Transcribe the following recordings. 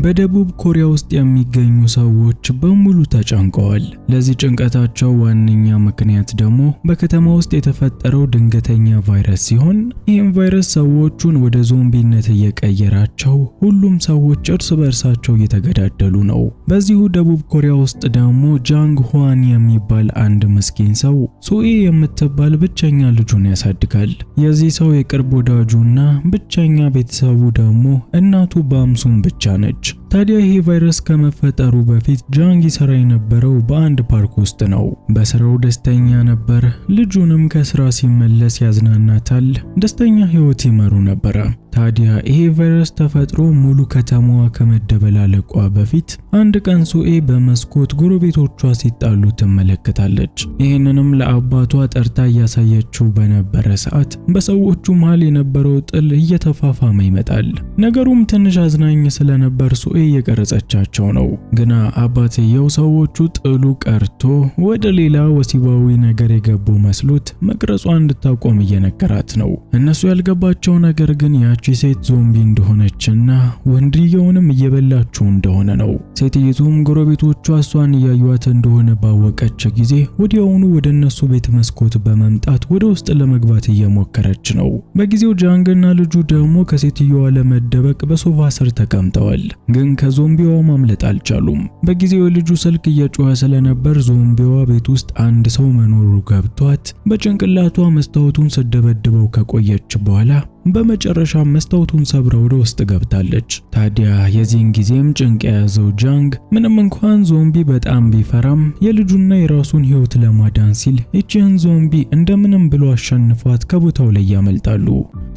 በደቡብ ኮሪያ ውስጥ የሚገኙ ሰዎች በሙሉ ተጨንቀዋል። ለዚህ ጭንቀታቸው ዋነኛ ምክንያት ደግሞ በከተማ ውስጥ የተፈጠረው ድንገተኛ ቫይረስ ሲሆን ይህም ቫይረስ ሰዎቹን ወደ ዞምቢነት እየቀየራቸው ሁሉም ሰዎች እርስ በእርሳቸው እየተገዳደሉ ነው። በዚሁ ደቡብ ኮሪያ ውስጥ ደግሞ ጃንግ ሁዋን የሚባል አንድ ምስኪን ሰው ሱኤ የምትባል ብቸኛ ልጁን ያሳድጋል። የዚህ ሰው የቅርብ ወዳጁና ብቸኛ ቤተሰቡ ደግሞ እናቱ ባምሱን ብቻ ነች። ታዲያ ይሄ ቫይረስ ከመፈጠሩ በፊት ጃንግ ይሰራ የነበረው በአንድ ፓርክ ውስጥ ነው። በስራው ደስተኛ ነበር። ልጁንም ከስራ ሲመለስ ያዝናናታል። ደስተኛ ህይወት ይመሩ ነበር። ታዲያ ይሄ ቫይረስ ተፈጥሮ ሙሉ ከተማዋ ከመደበላለቋ በፊት አንድ ቀን ሱኤ በመስኮት ጎረቤቶቿ ሲጣሉ ትመለከታለች። ይህንንም ለአባቷ ጠርታ እያሳየችው በነበረ ሰዓት በሰዎቹ መሃል የነበረው ጥል እየተፋፋመ ይመጣል። ነገሩም ትንሽ አዝናኝ ስለነበር ሱኤ እየቀረጸቻቸው ነው። ግና አባትየው ሰዎቹ ጥሉ ቀርቶ ወደ ሌላ ወሲባዊ ነገር የገቡ መስሎት መቅረጿን እንድታቆም እየነገራት ነው። እነሱ ያልገባቸው ነገር ግን ያቺ ሴት ዞምቢ እንደሆነችና ወንድየውንም እየበላችው እንደሆነ ነው። ሴትይቱም ጎረቤቶቿ እሷን እያዩት እንደሆነ ባወቀች ጊዜ ወዲያውኑ ወደ እነሱ ቤት መስኮት በመምጣት ወደ ውስጥ ለመግባት እየሞከረች ነው። በጊዜው ጃንግና ልጁ ደግሞ ከሴትየዋ ለመደበቅ በሶፋ ስር ተቀምጠዋል። ግን ከዞምቢዋ ማምለጥ አልቻሉም። በጊዜው ልጁ ስልክ እየጮኸ ስለነበር ዞምቢዋ ቤት ውስጥ አንድ ሰው መኖሩ ገብቷት በጭንቅላቷ መስታወቱን ስደበድበው ከቆየች በኋላ በመጨረሻ መስታወቱን ሰብራ ወደ ውስጥ ገብታለች። ታዲያ የዚህን ጊዜም ጭንቅ የያዘው ጃንግ ምንም እንኳን ዞምቢ በጣም ቢፈራም የልጁና የራሱን ህይወት ለማዳን ሲል እቺን ዞምቢ እንደምንም ብሎ አሸንፏት ከቦታው ላይ ያመልጣሉ።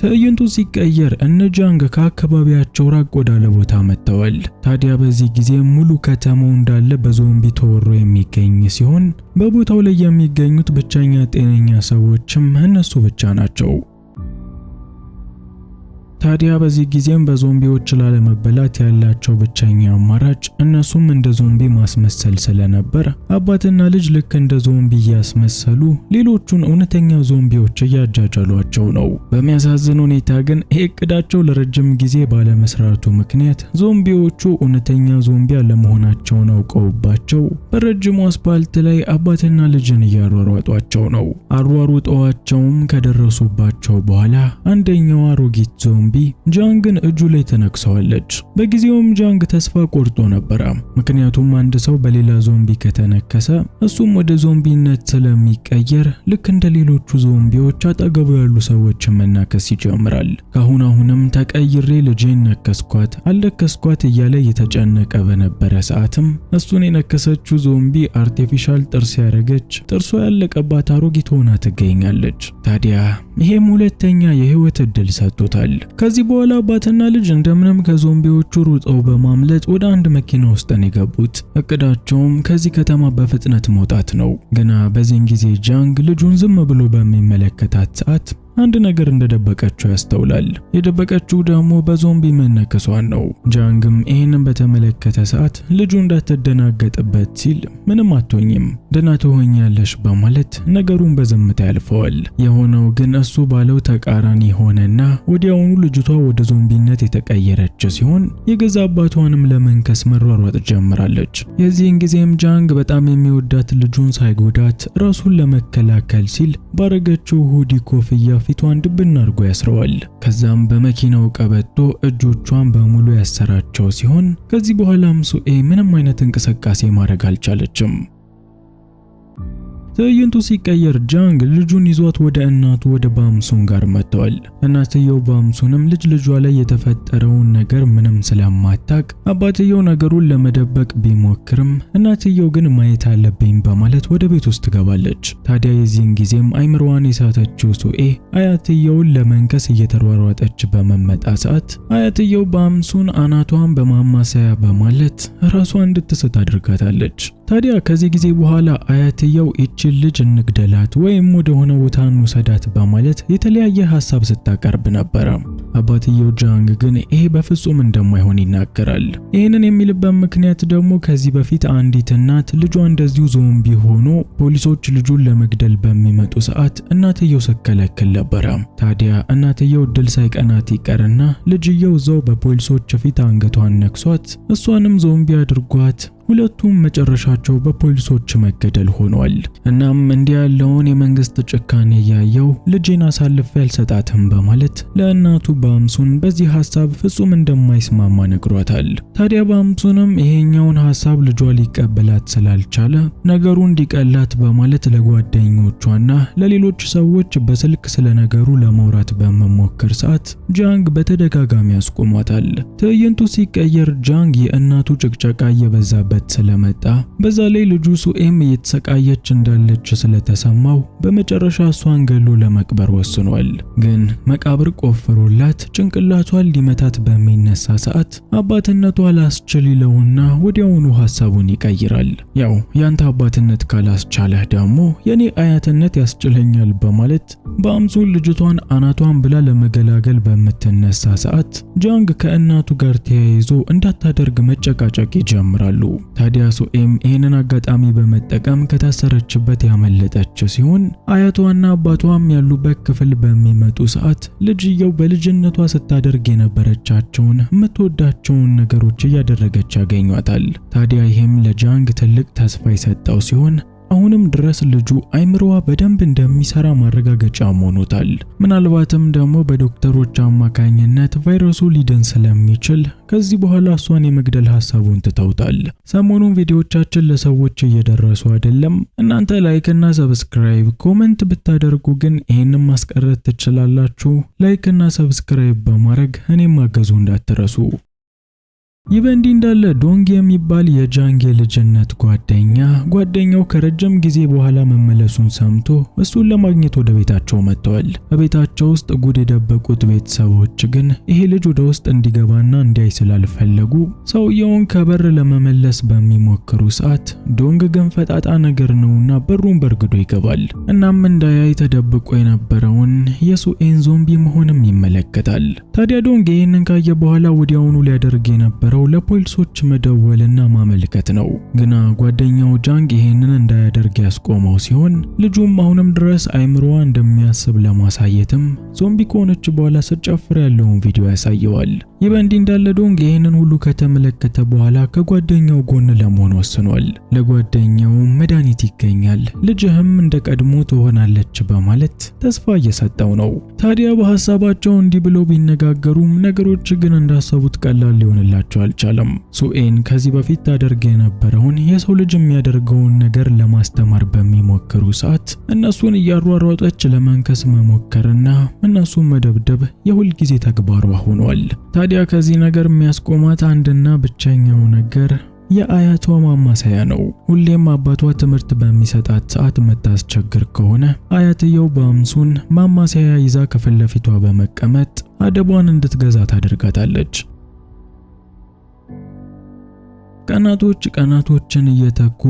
ትዕይንቱ ሲቀየር እነ ጃንግ ከአካባቢያቸው ራቅ ወዳለ ቦታ መጥተዋል። ታዲያ በዚህ ጊዜ ሙሉ ከተማው እንዳለ በዞምቢ ተወሮ የሚገኝ ሲሆን በቦታው ላይ የሚገኙት ብቸኛ ጤነኛ ሰዎችም እነሱ ብቻ ናቸው። ታዲያ በዚህ ጊዜም በዞምቢዎች ላለመበላት ያላቸው ብቸኛ አማራጭ እነሱም እንደ ዞምቢ ማስመሰል ስለነበር አባትና ልጅ ልክ እንደ ዞምቢ ያስመሰሉ ሌሎቹን እውነተኛ ዞምቢዎች እያጃጃሏቸው ነው። በሚያሳዝን ሁኔታ ግን እቅዳቸው ለረጅም ጊዜ ባለመስራቱ ምክንያት ዞምቢዎቹ እውነተኛ ዞምቢ አለመሆናቸውን አውቀውባቸው በረጅሙ አስፓልት ላይ አባትና ልጅን እያሯሯጧቸው ነው። አሯሩጠዋቸውም ከደረሱባቸው በኋላ አንደኛዋ አሮጊት ዞምቢ ጃንግን እጁ ላይ ተነክሰዋለች። በጊዜውም ጃንግ ተስፋ ቆርጦ ነበር። ምክንያቱም አንድ ሰው በሌላ ዞምቢ ከተነከሰ እሱም ወደ ዞምቢነት ስለሚቀየር ልክ እንደ ሌሎቹ ዞምቢዎች አጠገቡ ያሉ ሰዎችን መናከስ ይጀምራል። አሁንም ተቀይሬ ልጄን ነከስኳት አልነከስኳት እያለ እየተጨነቀ በነበረ ሰዓትም እሱን የነከሰችው ዞምቢ አርቲፊሻል ጥርስ ያረገች ጥርሷ ያለቀባት አሮጊት ሆና ትገኛለች። ታዲያ ይሄም ሁለተኛ የህይወት እድል ሰጥቶታል። ከዚህ በኋላ አባትና ልጅ እንደምንም ከዞምቢዎቹ ሩጠው በማምለጥ ወደ አንድ መኪና ውስጥ ነው የገቡት። እቅዳቸውም ከዚህ ከተማ በፍጥነት መውጣት ነው። ግና በዚህን ጊዜ ጃንግ ልጁን ዝም ብሎ በሚመለከታት ሰዓት አንድ ነገር እንደደበቀችው ያስተውላል። የደበቀችው ደግሞ በዞምቢ መነከሷን ነው። ጃንግም ይህንን በተመለከተ ሰዓት ልጁ እንዳትደናገጥበት ሲል ምንም አትሆኝም ደህና ትሆኛለሽ በማለት ነገሩን በዝምታ ያልፈዋል። የሆነው ግን እሱ ባለው ተቃራኒ ሆነና ወዲያውኑ ልጅቷ ወደ ዞምቢነት የተቀየረች ሲሆን የገዛ አባቷንም ለመንከስ መሯሯጥ ጀምራለች። የዚህን ጊዜም ጃንግ በጣም የሚወዳት ልጁን ሳይጎዳት ራሱን ለመከላከል ሲል ባረገችው ሁዲ ኮፍያ ፊቷን ድብና አድርጎ ያስረዋል። ከዛም በመኪናው ቀበቶ እጆቿን በሙሉ ያሰራቸው ሲሆን ከዚህ በኋላም ሱኤ ምንም አይነት እንቅስቃሴ ማድረግ አልቻለችም። ትዕይንቱ ሲቀየር ጃንግ ልጁን ይዟት ወደ እናቱ ወደ ባምሱን ጋር መጥተዋል። እናትየው ባምሱንም ልጇ ላይ የተፈጠረውን ነገር ምንም ስለማታቅ አባትየው ነገሩን ለመደበቅ ቢሞክርም እናትየው ግን ማየት አለብኝ በማለት ወደ ቤት ውስጥ ትገባለች። ታዲያ የዚህን ጊዜም አይምሮዋን የሳተችው ሱኤ አያትየውን ለመንከስ እየተሯሯጠች በመመጣ ሰዓት አያትየው ባምሱን አናቷን በማማሰያ በማለት ራሷን እንድትስት አድርጋታለች። ታዲያ ከዚህ ጊዜ በኋላ አያትየው ይችን ልጅ እንግደላት ወይም ወደ ሆነ ቦታ እንውሰዳት በማለት የተለያየ ሐሳብ ስታቀርብ ነበር። አባትየው ጃንግ ግን ይሄ በፍጹም እንደማይሆን ይናገራል። ይህንን የሚልበት ምክንያት ደግሞ ከዚህ በፊት አንዲት እናት ልጇ እንደዚሁ ዞምቢ ሆኖ ፖሊሶች ልጁን ለመግደል በሚመጡ ሰዓት እናትየው ስትከለክል ነበር። ታዲያ እናትየው ድል ሳይቀናት ይቀርና ልጅየው እዛው በፖሊሶች ፊት አንገቷን ነክሷት እሷንም ዞምቢ አድርጓት ሁለቱም መጨረሻቸው በፖሊሶች መገደል ሆኗል። እናም እንዲህ ያለውን የመንግስት ጭካኔ ያየው ልጄን አሳልፌ አልሰጣትም በማለት ለእናቱ ባምሱን በዚህ ሐሳብ ፍጹም እንደማይስማማ ነግሯታል። ታዲያ ባምሱንም ይሄኛውን ሐሳብ ልጇ ሊቀበላት ስላልቻለ ነገሩ እንዲቀላት በማለት ለጓደኞቿና ለሌሎች ሰዎች በስልክ ስለ ነገሩ ለማውራት በመሞከር ሰዓት ጃንግ በተደጋጋሚ ያስቆሟታል። ትዕይንቱ ሲቀየር ጃንግ የእናቱ ጭቅጨቃ እየበዛበት ስለመጣ በዛ ላይ ልጁ ሱኤም እየተሰቃየች እንዳለች ስለተሰማው በመጨረሻ እሷን ገሎ ለመቅበር ወስኗል። ግን መቃብር ቆፍሮላት ጭንቅላቷን ሊመታት በሚነሳ ሰዓት አባትነቷ ላስችል ይለውና ወዲያውኑ ሐሳቡን ይቀይራል። ያው ያንተ አባትነት ካላስቻለህ ደግሞ የኔ አያትነት ያስችለኛል በማለት በአምሱን ልጅቷን አናቷን ብላ ለመገላገል በምትነሳ ሰዓት ጃንግ ከእናቱ ጋር ተያይዞ እንዳታደርግ መጨቃጨቅ ይጀምራሉ። ታዲያ ሱኤም ይህንን አጋጣሚ በመጠቀም ከታሰረችበት ያመለጠች ሲሆን አያቷና አባቷም ያሉበት ክፍል በሚመጡ ሰዓት ልጅየው በልጅነቷ ስታደርግ የነበረቻቸውን የምትወዳቸውን ነገሮች እያደረገች ያገኟታል። ታዲያ ይህም ለጃንግ ትልቅ ተስፋ የሰጠው ሲሆን አሁንም ድረስ ልጁ አይምሮዋ በደንብ እንደሚሰራ ማረጋገጫ ሆኖታል። ምናልባትም ደግሞ በዶክተሮች አማካኝነት ቫይረሱ ሊድን ስለሚችል ከዚህ በኋላ እሷን የመግደል ሐሳቡን ትተውታል። ሰሞኑን ቪዲዮዎቻችን ለሰዎች እየደረሱ አይደለም። እናንተ ላይክ እና ሰብስክራይብ ኮሜንት ብታደርጉ ግን ይሄንን ማስቀረት ትችላላችሁ። ላይክ እና ሰብስክራይብ በማድረግ እኔም ማገዙ እንዳትረሱ። ይህ በእንዲህ እንዳለ ዶንግ የሚባል የጃንግ ልጅነት ጓደኛው ከረጅም ጊዜ በኋላ መመለሱን ሰምቶ እሱን ለማግኘት ወደ ቤታቸው መጥተዋል። በቤታቸው ውስጥ ጉድ የደበቁት ቤተሰቦች ግን ይሄ ልጅ ወደ ውስጥ እንዲገባና እንዲያይ ስላልፈለጉ ሰውየውን ከበር ለመመለስ በሚሞክሩ ሰዓት ዶንግ ግን ፈጣጣ ነገር ነውና በሩን በርግዶ ይገባል። እናም እንዳያይ ተደብቆ የነበረውን የሱኤን ዞምቢ መሆንም ይመለከታል። ታዲያ ዶንግ ይህንን ካየ በኋላ ወዲያውኑ ሊያደርግ የነበረው ለፖሊሶች መደወልና ማመልከት ነው። ግና ጓደኛው ጃንግ ይሄንን እንዳያደርግ ያስቆመው ሲሆን ልጁም አሁንም ድረስ አይምሮዋ እንደሚያስብ ለማሳየትም ዞምቢ ከሆነች በኋላ ስትጨፍር ያለውን ቪዲዮ ያሳየዋል። ይህ በእንዲህ እንዳለ ዶንግ ይሄንን ሁሉ ከተመለከተ በኋላ ከጓደኛው ጎን ለመሆን ወስኗል። ለጓደኛው መድኃኒት ይገኛል፣ ልጅህም እንደ ቀድሞ ትሆናለች በማለት ተስፋ እየሰጠው ነው። ታዲያ በሐሳባቸው እንዲህ ብለው ቢነጋገሩም ነገሮች ግን እንዳሰቡት ቀላል ሊሆንላቸው አልቻለም። ሱኤን ከዚህ በፊት ታደርግ የነበረውን የሰው ልጅ የሚያደርገውን ነገር ለማስተማር በሚሞክሩ ሰዓት እነሱን እያሯሯጠች ለመንከስ መሞከርና እነሱን መደብደብ የሁል ጊዜ ተግባሯ ሆኗል። ታዲያ ከዚህ ነገር የሚያስቆማት አንድና ብቸኛው ነገር የአያቷ ማማሰያ ነው። ሁሌም አባቷ ትምህርት በሚሰጣት ሰዓት መታስቸግር ከሆነ አያትየው ባምሱን ማማሰያ ይዛ ከፊት ለፊቷ በመቀመጥ አደቧን እንድትገዛ ታደርጋታለች። ቀናቶችን እየተኩ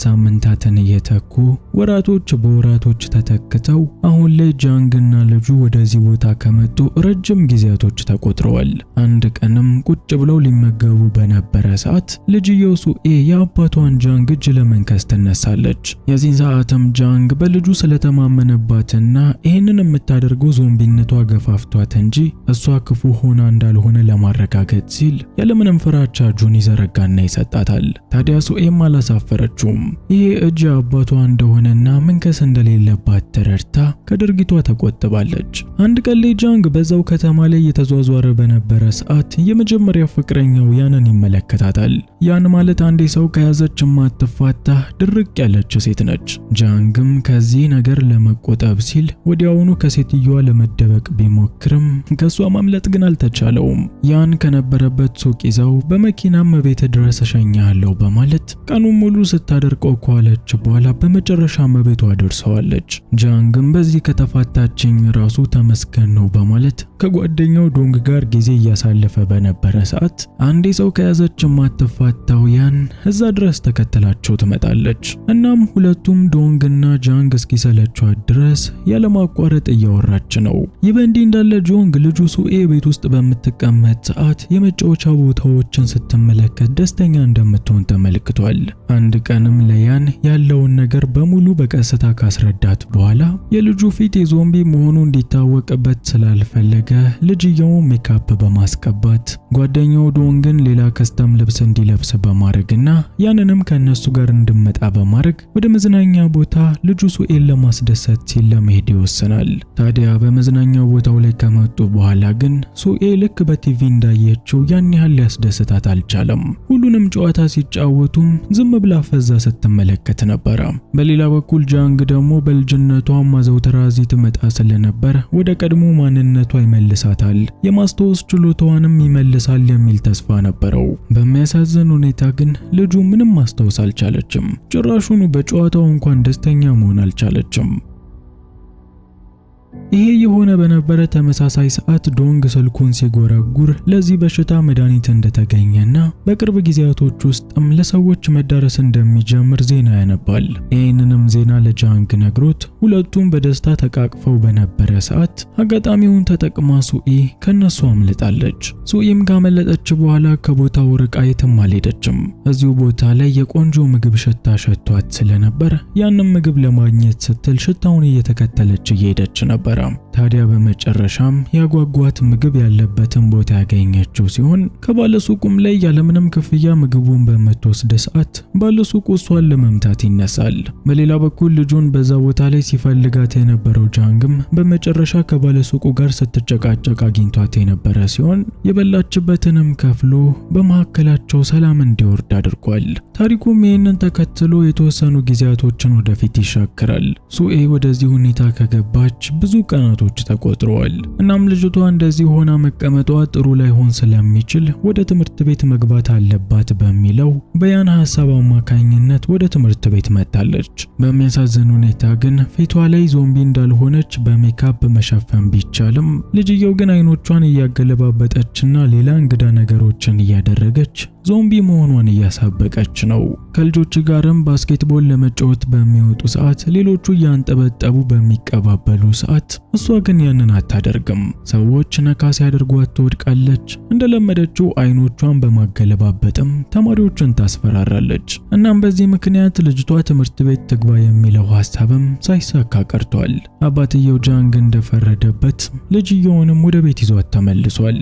ሳምንታትን እየተኩ ወራቶች በወራቶች ተተክተው አሁን ላይ ጃንግና ልጁ ወደዚህ ቦታ ከመጡ ረጅም ጊዜያቶች ተቆጥረዋል። አንድ ቀንም ቁጭ ብለው ሊመገቡ በነበረ ሰዓት ልጅየው ሱኤ የአባቷን ጃንግ እጅ ለመንከስ ትነሳለች። የዚህን ሰዓትም ጃንግ በልጁ ስለተማመነባትና ይህንን የምታደርገው ዞምቢነቷ ገፋፍቷት እንጂ እሷ ክፉ ሆና እንዳልሆነ ለማረጋገጥ ሲል ያለምንም ፍራቻ እጁን ይዘረጋና ይሰጣታል። ታዲያ ሱኤም አላሳፈረችውም። ይሄ እጅ አባቷ እንደሆነና መንከስ እንደሌለባት ተረድታ ከድርጊቷ ተቆጥባለች። አንድ ቀን ላይ ጃንግ በዛው ከተማ ላይ የተዟዟረ በነበረ ሰዓት የመጀመሪያ ፍቅረኛው ያንን ይመለከታታል። ያን ማለት አንዴ ሰው ከያዘች ማትፋታ ድርቅ ያለች ሴት ነች። ጃንግም ከዚህ ነገር ለመቆጠብ ሲል ወዲያውኑ ከሴትየዋ ለመደበቅ ቢሞክርም ከሷ ማምለጥ ግን አልተቻለውም። ያን ከነበረበት ሱቅ ይዘው በመኪናም ቤት ድረስ እሸኛለሁ በማለት ቀኑን ሙሉ ስታደርቀው ከዋለች በኋላ በመጨረሻ ቤቷ ደርሰዋለች። ጃንግም በዚህ ከተፋታችኝ ራሱ ተመስገን ነው በማለት ከጓደኛው ዶንግ ጋር ጊዜ እያሳለፈ በነበረ ሰዓት አንዴ ሰው ከያዘች ከመጣች የማትፋታው ያን እዛ ድረስ ተከተላቸው ትመጣለች። እናም ሁለቱም ዶንግና ጃንግ እስኪሰለቿት ድረስ ያለማቋረጥ እያወራች ነው። ይህ በእንዲህ እንዳለ ጆንግ ልጁ ሱኤ ቤት ውስጥ በምትቀመጥ ሰዓት የመጫወቻ ቦታዎችን ስትመለከት ደስተኛ እንደምትሆን ተመልክቷል። አንድ ቀንም ለያን ያለውን ነገር በሙሉ በቀስታ ካስረዳት በኋላ የልጁ ፊት የዞምቢ መሆኑ እንዲታወቅበት ስላልፈለገ ልጅየው ሜካፕ በማስቀባት ጓደኛው ዶንግን ሌላ ከስተም ልብስ እንዲለብስ በማድረግና ያንንም ከነሱ ጋር እንድመጣ በማድረግ ወደ መዝናኛ ቦታ ልጁ ሱኤን ለማስደሰት ሲል ለመሄድ ይወስናል። ታዲያ በመዝናኛው ቦታው ላይ ከመጡ በኋላ ግን ሱኤ ልክ በቲቪ እንዳየችው ያን ያህል ሊያስደስታት አልቻለም። ሁሉንም ጨዋታ ሲጫወቱም ዝም ብላ ፈዛ ስትመለከት ነበር። በሌላ በኩል ጃንግ ደግሞ በልጅነቷ ማዘውተራ እዚህ ትመጣ ስለነበር ወደ ቀድሞ ማንነቷ ይመልሳታል፣ የማስታወስ ችሎታዋንም ይመልሳል የሚል ተስፋ ነበረው። በሚያሳዝን ሁኔታ ግን ልጁ ምንም ማስታወስ አልቻለችም። ጭራሹኑ በጨዋታው እንኳን ደስተኛ መሆን አልቻለችም። ይሄ የሆነ በነበረ ተመሳሳይ ሰዓት ዶንግ ስልኩን ሲጎረጉር ለዚህ በሽታ መድኃኒት እንደተገኘና በቅርብ ጊዜያቶች ውስጥም ለሰዎች መዳረስ እንደሚጀምር ዜና ያነባል። ይህንንም ዜና ለጃንግ ነግሮት ሁለቱም በደስታ ተቃቅፈው በነበረ ሰዓት አጋጣሚውን ተጠቅማ ሱኢ ከነሱ አምልጣለች። ሱኢም ካመለጠች በኋላ ከቦታው ርቃ የትም አልሄደችም። እዚሁ ቦታ ላይ የቆንጆ ምግብ ሽታ ሸቷት ስለነበር ያንን ምግብ ለማግኘት ስትል ሽታውን እየተከተለች እየሄደች ነበር። ታዲያ በመጨረሻም ያጓጓት ምግብ ያለበትን ቦታ ያገኘችው ሲሆን ከባለሱቁም ላይ ያለምንም ክፍያ ምግቡን በመትወስድ ሰዓት ባለሱቁ እሷን ለመምታት ይነሳል። በሌላ በኩል ልጁን በዛ ቦታ ላይ ሲፈልጋት የነበረው ጃንግም በመጨረሻ ከባለሱቁ ጋር ስትጨቃጨቅ አግኝቷት የነበረ ሲሆን የበላችበትንም ከፍሎ በመካከላቸው ሰላም እንዲወርድ አድርጓል። ታሪኩም ይህንን ተከትሎ የተወሰኑ ጊዜያቶችን ወደፊት ይሻገራል። ሱኤ ወደዚህ ሁኔታ ከገባች ብዙ ቀናቶች ተቆጥረዋል። እናም ልጅቷ እንደዚህ ሆና መቀመጧ ጥሩ ላይሆን ስለሚችል ወደ ትምህርት ቤት መግባት አለባት በሚለው በያን ሐሳብ አማካኝነት ወደ ትምህርት ቤት መጣለች። በሚያሳዝን ሁኔታ ግን ፊቷ ላይ ዞምቢ እንዳልሆነች በሜካፕ መሸፈን ቢቻልም ልጅየው ግን አይኖቿን እያገለባበጠችና ሌላ እንግዳ ነገሮችን እያደረገች ዞምቢ መሆኗን እያሳበቀች ነው። ከልጆች ጋርም ባስኬትቦል ለመጫወት በሚወጡ ሰዓት ሌሎቹ እያንጠበጠቡ በሚቀባበሉ ሰዓት እሷ ግን ያንን አታደርግም። ሰዎች ነካ ሲያደርጓት ትወድቃለች። እንደለመደችው አይኖቿን በማገለባበጥም ተማሪዎችን ታስፈራራለች። እናም በዚህ ምክንያት ልጅቷ ትምህርት ቤት ትግባ የሚለው ሐሳብም ሳይሳካ ቀርቷል። አባትየው ጃንግ እንደፈረደበት ልጅየውንም ወደ ቤት ይዟት ተመልሷል።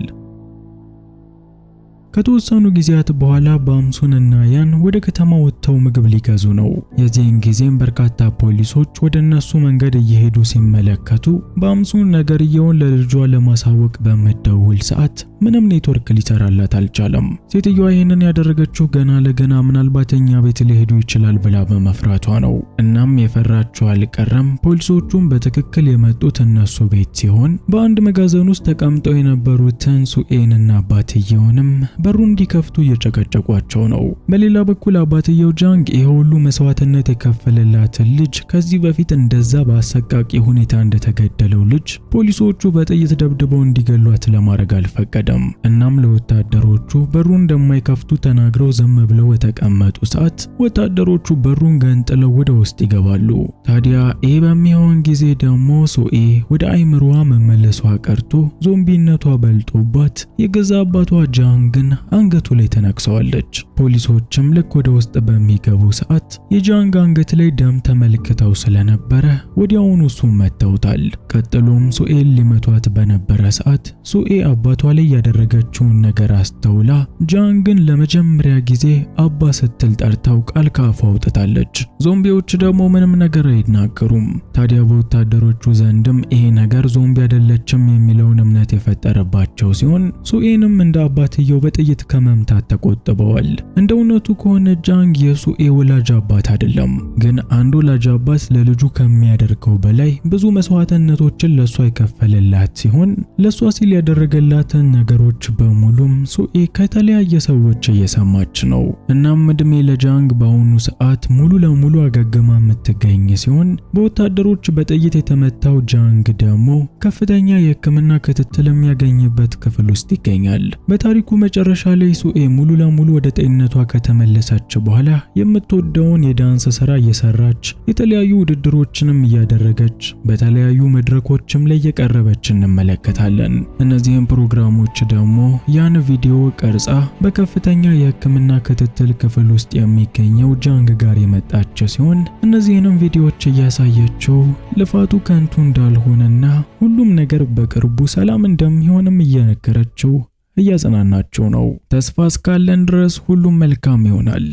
ከተወሰኑ ጊዜያት በኋላ ባምሱን እና ያን ወደ ከተማ ወጥተው ምግብ ሊገዙ ነው። የዚህን ጊዜም በርካታ ፖሊሶች ወደ እነሱ መንገድ እየሄዱ ሲመለከቱ ባምሱን ነገርየውን ለልጇ ለማሳወቅ በመደውል ሰዓት ምንም ኔትወርክ ሊሰራላት አልቻለም። ሴትዮዋ ይህንን ያደረገችው ገና ለገና ምናልባት እኛ ቤት ሊሄዱ ይችላል ብላ በመፍራቷ ነው። እናም የፈራቸው አልቀረም። ፖሊሶቹም በትክክል የመጡት እነሱ ቤት ሲሆን በአንድ መጋዘን ውስጥ ተቀምጠው የነበሩትን ሱኤንና አባትየውንም በሩ እንዲከፍቱ እየጨቀጨቋቸው ነው። በሌላ በኩል አባትየው ጃንግ ይሄ ሁሉ መስዋዕትነት የከፈለላትን ልጅ ከዚህ በፊት እንደዛ በአሰቃቂ ሁኔታ እንደተገደለው ልጅ ፖሊሶቹ በጥይት ደብድበው እንዲገሏት ለማድረግ አልፈቀደም። እናም ለወታደሮቹ በሩን እንደማይከፍቱ ተናግረው ዝም ብለው የተቀመጡ ሰዓት ወታደሮቹ በሩን ገንጥለው ወደ ውስጥ ይገባሉ። ታዲያ ይሄ በሚሆን ጊዜ ደግሞ ሱኤ ወደ አይምሮዋ መመለሷ ቀርቶ ዞምቢነቷ በልጦባት የገዛ አባቷ ጃንግን አንገቱ ላይ ተነክሰዋለች። ፖሊሶችም ልክ ወደ ውስጥ በሚገቡ ሰዓት የጃንግ አንገት ላይ ደም ተመልክተው ስለነበረ ወዲያውኑ እሱን መተውታል። ቀጥሎም ሱኤን ሊመቷት በነበረ ሰዓት ሱኤ አባቷ ላይ ያደረገችውን ነገር አስተውላ ጃንግን ለመጀመሪያ ጊዜ አባ ስትል ጠርታው ቃል ካፏ አውጥታለች። ዞምቢዎች ደግሞ ምንም ነገር አይናገሩም። ታዲያ በወታደሮቹ ዘንድም ይሄ ነገር ዞምቢ አይደለችም የሚለውን እምነት የፈጠረባቸው ሲሆን ሱኤንም እንደ አባትየው በጥይት ከመምታት ተቆጥበዋል። እንደ እውነቱ ከሆነ ጃንግ የሱኤ ወላጅ አባት አይደለም፣ ግን አንድ ወላጅ አባት ለልጁ ከሚያደርገው በላይ ብዙ መስዋዕትነቶችን ለሷ የከፈለላት ሲሆን ለሷ ሲል ያደረገላትን ነገሮች በሙሉም ሱኤ ከተለያየ ሰዎች እየሰማች ነው። እናም እድሜ ለጃንግ በአሁኑ ሰዓት ሙሉ ለሙሉ አገግማ የምትገኝ ሲሆን በወታደሮች በጥይት የተመታው ጃንግ ደግሞ ከፍተኛ የሕክምና ክትትል የሚያገኝበት ክፍል ውስጥ ይገኛል። በታሪኩ መጨረሻ ላይ ሱኤ ሙሉ ለሙሉ ወደ ጤንነቷ ከተመለሰች በኋላ የምትወደውን የዳንስ ስራ እየሰራች የተለያዩ ውድድሮችንም እያደረገች በተለያዩ መድረኮችም ላይ እየቀረበች እንመለከታለን። እነዚህን ፕሮግራሞች ደግሞ ያን ቪዲዮ ቀርጻ በከፍተኛ የሕክምና ክትትል ክፍል ውስጥ የሚገኘው ጃንግ ጋር የመጣች ሲሆን እነዚህንም ቪዲዮዎች እያሳየችው ልፋቱ ከንቱ እንዳልሆነና ሁሉም ነገር በቅርቡ ሰላም እንደሚሆንም እየነገረችው እያጸናናቸው ነው። ተስፋ እስካለን ድረስ ሁሉም መልካም ይሆናል።